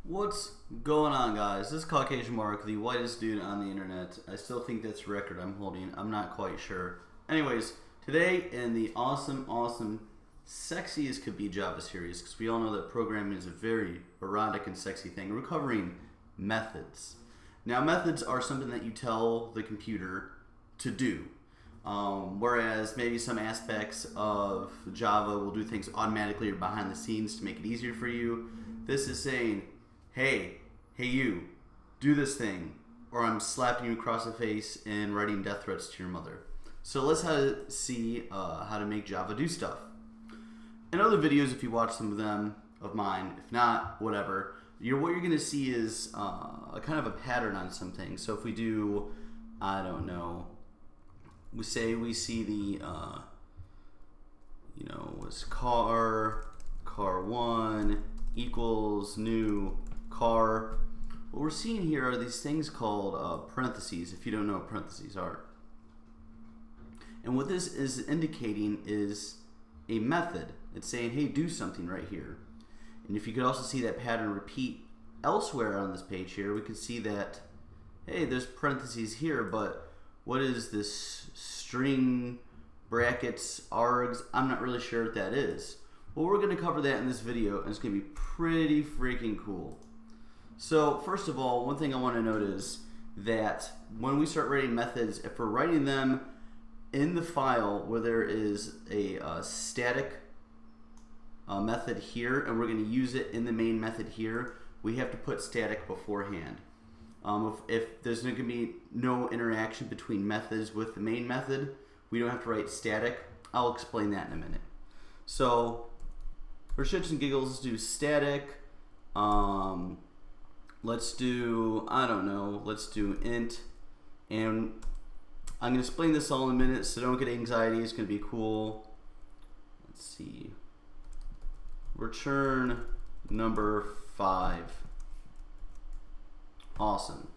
What's going on, guys? This is Caucasian Mark, the whitest dude on the internet. I still think that's the record I'm holding. I'm not quite sure. Anyways, today in the awesome, sexy as could be Java series, because we all know that programming is a very erotic and sexy thing, we're covering methods. Now, methods are something that you tell the computer to do. Whereas maybe some aspects of Java will do things automatically or behind the scenes to make it easier for you. This is saying, hey you, do this thing, or I'm slapping you across the face and writing death threats to your mother. So let's see how to make Java do stuff. In other videos, if you watch some of them of mine, if not, whatever, what you're going to see is a kind of a pattern on some things. So if we do, I don't know, we see the, was car 1 equals new car. What we're seeing here are these things called parentheses, if you don't know what parentheses are. And what this is indicating is a method. It's saying, hey, do something right here. And if you could also see that pattern repeat elsewhere on this page here, we can see that, hey, there's parentheses here, but what is this string brackets args? I'm not really sure what that is. Well, we're going to cover that in this video, and it's going to be pretty freaking cool. So, first of all, one thing I want to note is that when we start writing methods, if we're writing them in the file where there is a static method here, and we're going to use it in the main method here, we have to put static beforehand. If there's going to be no interaction between methods with the main method, we don't have to write static. I'll explain that in a minute. So, for shits and giggles, let's do static. Let's do, I don't know, let's do int. And I'm going to explain this all in a minute, so don't get anxiety. It's going to be cool. Let's see. Return number 5. Awesome.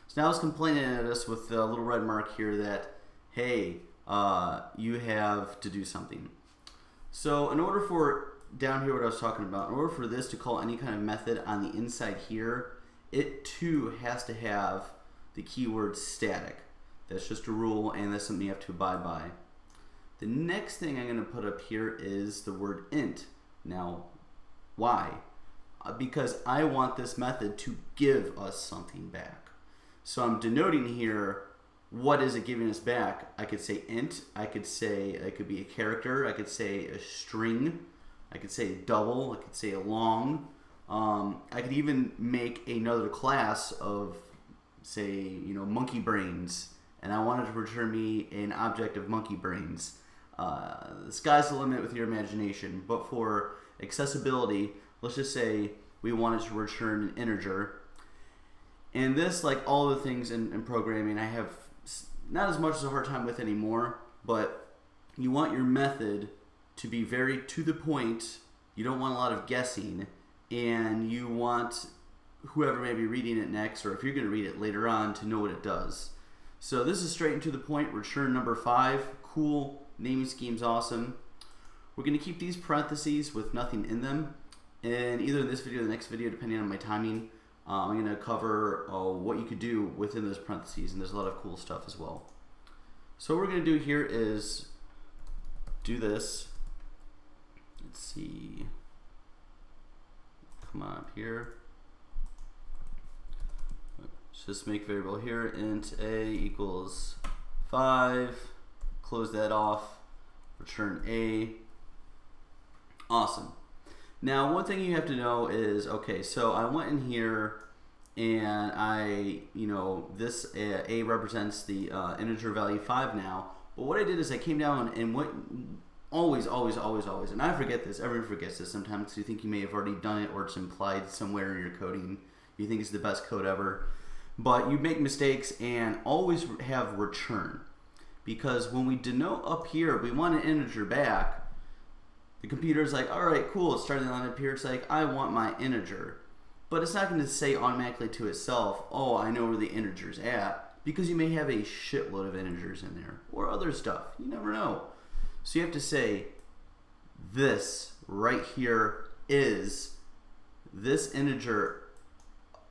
So now it's complaining at us with a little red mark here that, hey, you have to do something. So in order for, down here what I was talking about, in order for this to call any kind of method on the inside here, it too has to have the keyword static. That's just a rule, and that's something you have to abide by. The next thing I'm going to put up here is the word int. Now, why? Because I want this method to give us something back. So I'm denoting here, what is it giving us back? I could say int, I could say it could be a character, I could say a string, I could say a double, I could say a long. I could even make another class of, say, monkey brains, and I wanted to return me an object of monkey brains. The sky's the limit with your imagination, but for accessibility, let's just say we wanted to return an integer. And this, like all the things in programming, I have not as much as a hard time with anymore, but you want your method to be very to the point. You don't want a lot of guessing, and you want whoever may be reading it next, or if you're going to read it later on, to know what it does. So this is straight and to the point. Return number 5. Cool. Naming scheme's awesome. We're going to keep these parentheses with nothing in them, and either in this video or the next video, depending on my timing, I'm going to cover what you could do within those parentheses, and there's a lot of cool stuff as well. So what we're going to do here is do this. Let's see. Come on up here. Let's just make variable here, int a equals 5. Close that off. Return a. Awesome. Now, one thing you have to know is, okay, so I went in here and this a represents the integer value 5 now. But what I did is I came down and went always, and I forget this, everyone forgets this sometimes because you think you may have already done it or it's implied somewhere in your coding. You think it's the best code ever. But you make mistakes, and always have return. Because when we denote up here, we want an integer back. The computer's like, all right, cool, it's starting the line up here. It's like, I want my integer. But it's not going to say automatically to itself, oh, I know where the integer's at, because you may have a shitload of integers in there, or other stuff. You never know. So you have to say, this right here is this integer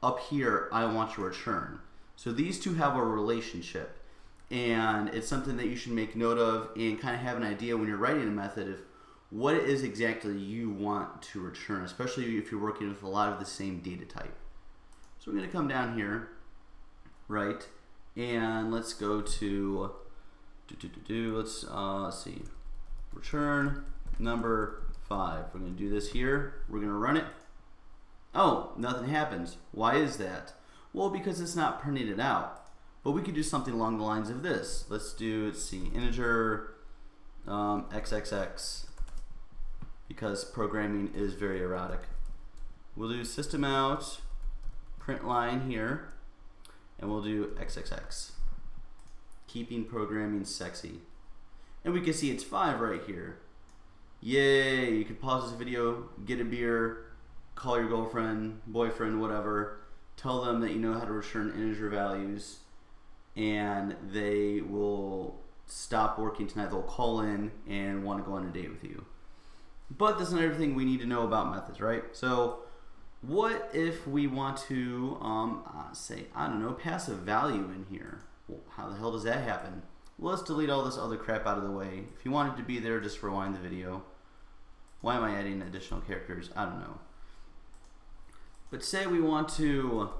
up here I want to return. So these two have a relationship, and it's something that you should make note of and kind of have an idea when you're writing a method of what it is exactly you want to return, especially if you're working with a lot of the same data type. So we're going to come down here, right, and let's go to let's see, return number 5. We're going to do this here. We're going to run it. Oh, nothing happens. Why is that? Well, because it's not printing it out. But we could do something along the lines of this. Let's see, integer xxx, because programming is very erratic. We'll do system out, print line here, and we'll do xxx. Keeping programming sexy. And we can see it's 5 right here. Yay, you can pause this video, get a beer, call your girlfriend, boyfriend, whatever, tell them that you know how to return integer values, and they will stop working tonight. They'll call in and want to go on a date with you. But that's not everything we need to know about methods, right? So what if we want to say, I don't know, pass a value in here? Well, how the hell does that happen? Well, let's delete all this other crap out of the way. If you want it to be there, just rewind the video. Why am I adding additional characters? I don't know. But say we want to,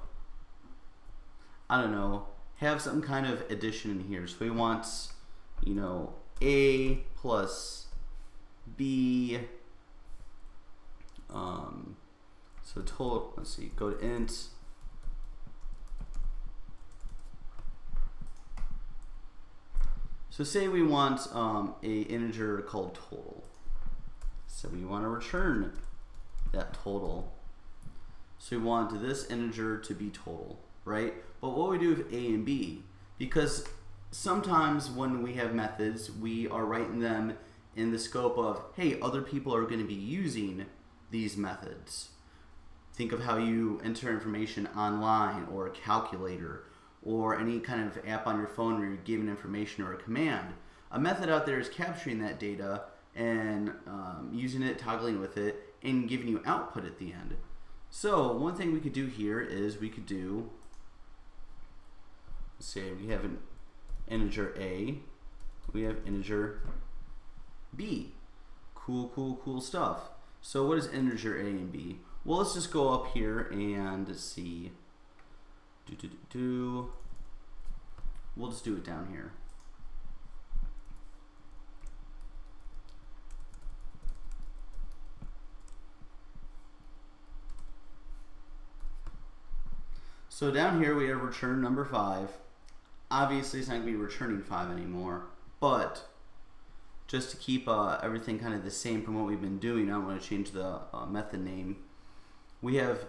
I don't know, have some kind of addition in here. So we want, you know, A plus B. So total, let's see, go to int. So say we want a integer called total. So we want to return that total. So we want this integer to be total, right? But what we do with A and B, because sometimes when we have methods, we are writing them in the scope of, hey, other people are going to be using these methods. Think of how you enter information online, or a calculator, or any kind of app on your phone where you're giving information or a command. A method out there is capturing that data and using it, toggling with it, and giving you output at the end. So one thing we could do here is we could do, let's say we have an integer A, we have integer B. Cool stuff. So what is integer A and B? Well, let's just go up here and see. We'll just do it down here. So down here we have return number 5. Obviously it's not going to be returning 5 anymore, but just to keep everything kind of the same from what we've been doing, I don't want to change the method name. We have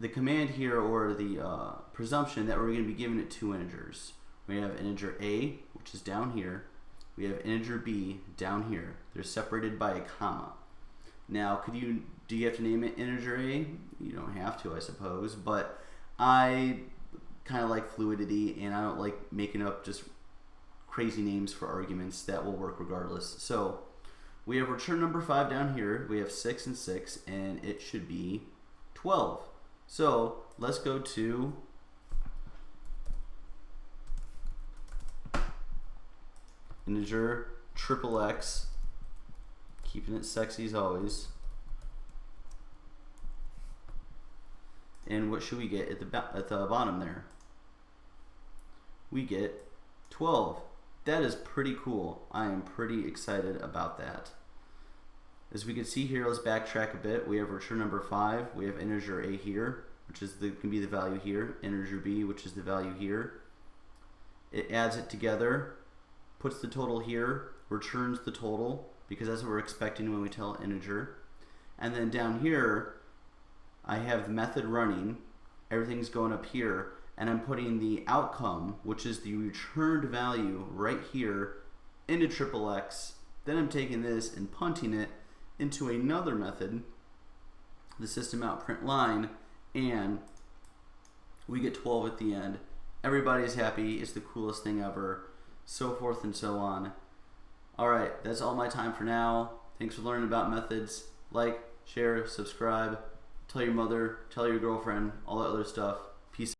the command here, or the presumption that we're going to be giving it 2 integers. We have integer A, which is down here. We have integer B down here. They're separated by a comma. Now, do you have to name it integer A? You don't have to, I suppose, but I kind of like fluidity, and I don't like making up just crazy names for arguments that will work regardless. So we have return number 5 down here. We have 6 and 6, and it should be 12. So let's go to integer triple X, keeping it sexy as always. And what should we get at the bottom there? We get 12. That is pretty cool. I am pretty excited about that. As we can see here, let's backtrack a bit. We have return number 5. We have integer A here, which is can be the value here. Integer B, which is the value here. It adds it together, puts the total here, returns the total, because that's what we're expecting when we tell integer. And then down here, I have the method running. Everything's going up here, and I'm putting the outcome, which is the returned value, right here into triple X. Then I'm taking this and punting it into another method, the system out print line, and we get 12 at the end. Everybody's happy. It's the coolest thing ever. So forth and so on. Alright, that's all my time for now. Thanks for learning about methods. Like, share, subscribe. tell your mother, tell your girlfriend, all that other stuff. Peace.